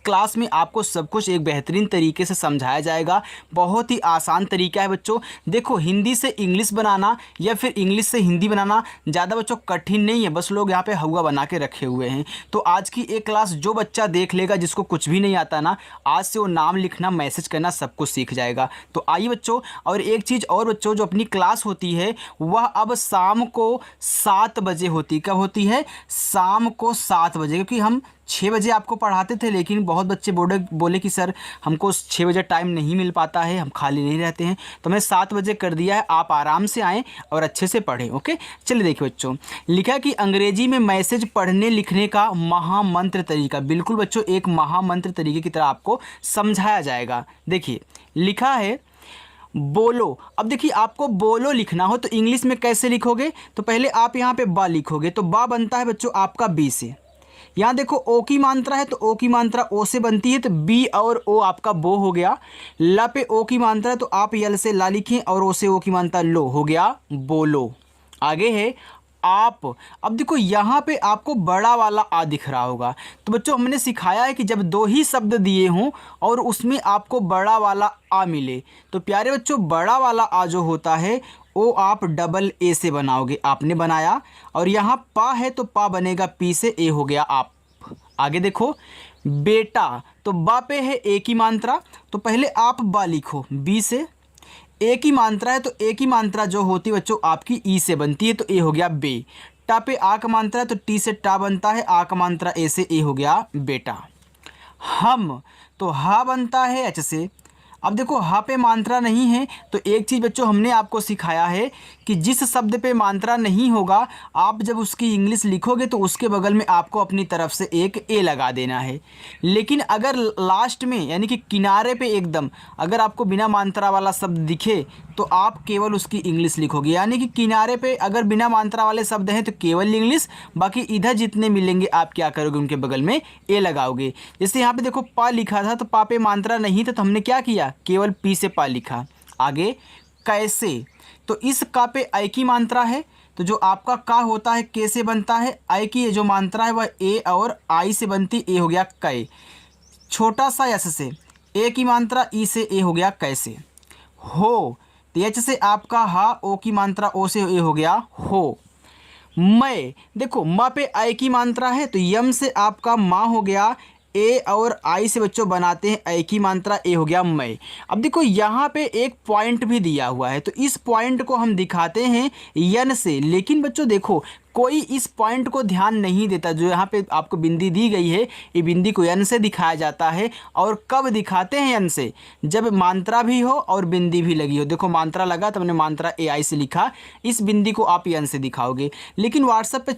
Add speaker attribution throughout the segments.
Speaker 1: Class में आपको सब कुछ एक बेहतरीन तरीके से समझाया जाएगा। बहुत ही आसान तरीका है बच्चों। देखो, हिंदी से इंग्लिश बनाना या फिर इंग्लिश से हिंदी बनाना ज़्यादा बच्चों कठिन नहीं है, बस लोग यहाँ पे हवा बना के रखे हुए हैं। तो आज की एक क्लास जो बच्चा देख लेगा, जिसको कुछ भी नहीं आता ना, आज से वो नाम लिखना, मैसेज करना सब कुछ सीख जाएगा। तो आइए बच्चों, और एक चीज़ और बच्चों, जो अपनी क्लास होती है वह अब शाम को 7 बजे होती है। कब होती है? शाम को 7 बजे, क्योंकि हम 6 बजे आपको पढ़ाते थे, लेकिन बहुत बच्चे बोले कि सर हमको 6 बजे टाइम नहीं मिल पाता है, हम खाली नहीं रहते हैं, तो मैं 7 बजे कर दिया है। आप आराम से आएँ और अच्छे से पढ़ें। ओके, चलिए देखिए बच्चों, लिखा है कि अंग्रेजी में मैसेज पढ़ने लिखने का महामंत्र तरीका। बिल्कुल बच्चों, एक महामंत्र तरीके की तरह आपको समझाया जाएगा। देखिए लिखा है बोलो। अब देखिए, आपको बोलो लिखना हो तो इंग्लिश में कैसे लिखोगे? तो पहले आप यहाँ पे बा लिखोगे, तो बा बनता है बच्चों आपका बी से। यहाँ देखो ओ की मात्रा है, तो ओ की मात्रा ओ से बनती है, तो बी और ओ आपका बो हो गया। ला पे ओ की मात्रा है, तो आप यल से ला लिखें, और ओ से ओ की मात्रा लो, हो गया बोलो। आगे है आप। अब देखो यहाँ पे आपको बड़ा वाला आ दिख रहा होगा। तो बच्चों, हमने सिखाया है कि जब दो ही शब्द दिए हों और उसमें आपको बड़ा वाला आ मिले, तो प्यारे बच्चों बड़ा वाला आ जो होता है वो आप डबल ए से बनाओगे। आपने बनाया, और यहाँ पा है तो पा बनेगा पी से, ए हो गया आप। आगे देखो बेटा, तो बा पे है ए की मात्रा, तो पहले आप बा लिखो बी से। ए की मात्रा है, तो ए की मात्रा जो होती है बच्चों आपकी ई से बनती है, तो ए हो गया बे। टा पे आ का मात्रा है, तो टी से टा बनता है, आ का मात्रा ए से, ए हो गया बेटा। हम, तो हा बनता है एच से। अब देखो हा पे मात्रा नहीं है, तो एक चीज़ बच्चों हमने आपको सिखाया है कि जिस शब्द पे मात्रा नहीं होगा, आप जब उसकी इंग्लिश लिखोगे तो उसके बगल में आपको अपनी तरफ से एक ए लगा देना है। लेकिन अगर लास्ट में यानी कि किनारे पे एकदम अगर आपको बिना मात्रा वाला शब्द दिखे, तो आप केवल उसकी इंग्लिश लिखोगे। यानी कि किनारे पे अगर बिना मात्रा वाले शब्द हैं तो केवल इंग्लिश, बाकी इधर जितने मिलेंगे आप क्या करोगे, उनके बगल में ए लगाओगे। जैसे यहाँ पे देखो पा लिखा था, तो पा पे मात्रा नहीं था, तो हमने क्या किया, केवल पी से पा लिखा। आगे कैसे, तो इस का पे आई की मात्रा है, तो जो आपका का होता है के से बनता है, आई की जो मात्रा है वह ए और आई से बनती, ए हो गया कै। छोटा सा यस से ए की मात्रा ई से, ए हो गया कैसे। हो, तो एच से आपका हा, ओ की मात्रा ओ से, ए हो गया हो। मैं, देखो माँ पे आई की मात्रा है, तो यम से आपका माँ हो गया, ए और आई से बच्चों बनाते हैं आई की मात्रा, ए हो गया मैं। अब देखो यहाँ पे एक पॉइंट भी दिया हुआ है, तो इस पॉइंट को हम दिखाते हैं यन से। लेकिन बच्चों देखो, कोई इस पॉइंट को ध्यान नहीं देता। जो यहाँ पे आपको बिंदी दी गई है, ये बिंदी को यन से दिखाया जाता है। और कब दिखाते हैं यन से? जब मात्रा भी हो और बिंदी भी लगी हो। देखो मात्रा लगा तो हमने मात्रा ए आई से लिखा, इस बिंदी को आप यन से दिखाओगे। लेकिन व्हाट्सएप पे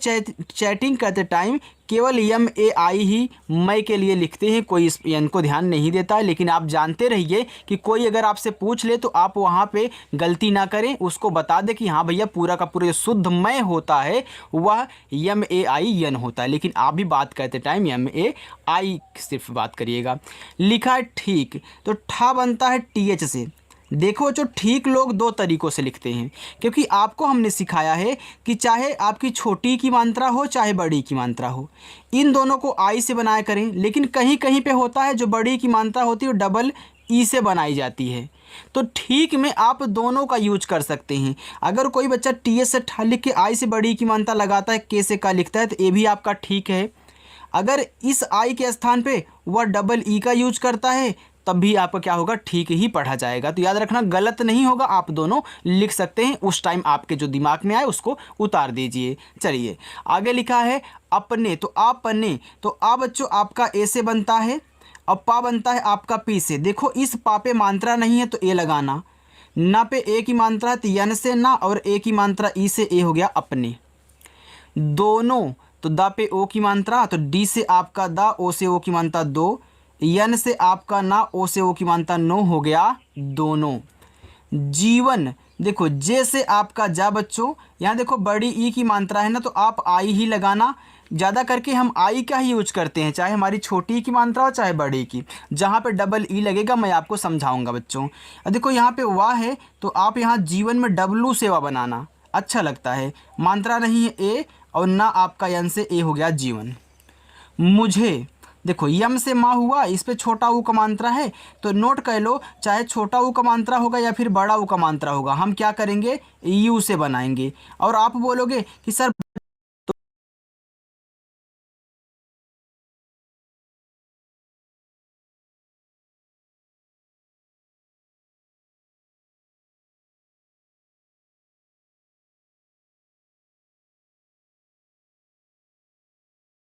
Speaker 1: चैटिंग करते टाइम केवल यम ए आई ही मैं के लिए लिखते हैं, कोई इस यन को ध्यान नहीं देता है। लेकिन आप जानते रहिए कि कोई अगर आपसे पूछ ले तो आप वहाँ पे गलती ना करें, उसको बता दें कि हाँ भैया पूरा का पूरा शुद्ध मैं होता है वह यम ए आई यन होता है। लेकिन आप भी बात करते टाइम यम ए आई सिर्फ बात करिएगा। लिखा है ठीक, तो ठा बनता है टी एच से। देखो जो ठीक लोग दो तरीक़ों से लिखते हैं, क्योंकि आपको हमने सिखाया है कि चाहे आपकी छोटी की मात्रा हो चाहे बड़ी की मात्रा हो, इन दोनों को आई से बनाया करें। लेकिन कहीं कहीं पे होता है जो बड़ी की मात्रा होती है वो डबल ई से बनाई जाती है। तो ठीक में आप दोनों का यूज कर सकते हैं। अगर कोई बच्चा टी एस से ठा लिख के आई से बड़ी की मात्रा लगाता है, के से का लिखता है, तो ये भी आपका ठीक है। अगर इस आई के स्थान पे वह डबल ई का यूज करता है, तब भी आपका क्या होगा, ठीक ही पढ़ा जाएगा। तो याद रखना गलत नहीं होगा, आप दोनों लिख सकते हैं। उस टाइम आपके जो दिमाग में आए उसको उतार दीजिए। चलिए आगे लिखा है अपने, तो अपने, तो आ बच्चों आपका ए से बनता है और पा बनता है आपका पी से। देखो इस पा पे मात्रा नहीं है तो ए लगाना, ना पे ए की मात्रा है तो यन से ना, और ए की मात्रा ई से, ए हो गया अपने। दोनों, तो दा पे ओ की मात्रा, तो डी से आपका दा, ओ से ओ की मात्रा दो, यन से आपका ना, ओ से ओ की मात्रा नो, हो गया दोनों। जीवन, देखो जे से आपका जा बच्चों, यहाँ देखो बड़ी ई की मात्रा है ना, तो आप आई ही लगाना। ज़्यादा करके हम आई का ही यूज करते हैं, चाहे हमारी छोटी की मात्रा हो चाहे बड़ी की। जहाँ पे डबल ई लगेगा मैं आपको समझाऊंगा बच्चों। अब देखो यहाँ पे वाह है, तो आप यहाँ जीवन में डब्लू से वाह बनाना, अच्छा लगता है। मात्रा नहीं है ए, और ना आपका यन से, ए हो गया जीवन। मुझे, देखो यम से मा हुआ, इस पे छोटा ऊ का मात्रा है, तो नोट कर लो, चाहे छोटा ऊ का मात्रा होगा या फिर बड़ा ऊ का मात्रा होगा, हम क्या करेंगे, यू से बनाएंगे। और आप बोलोगे कि सर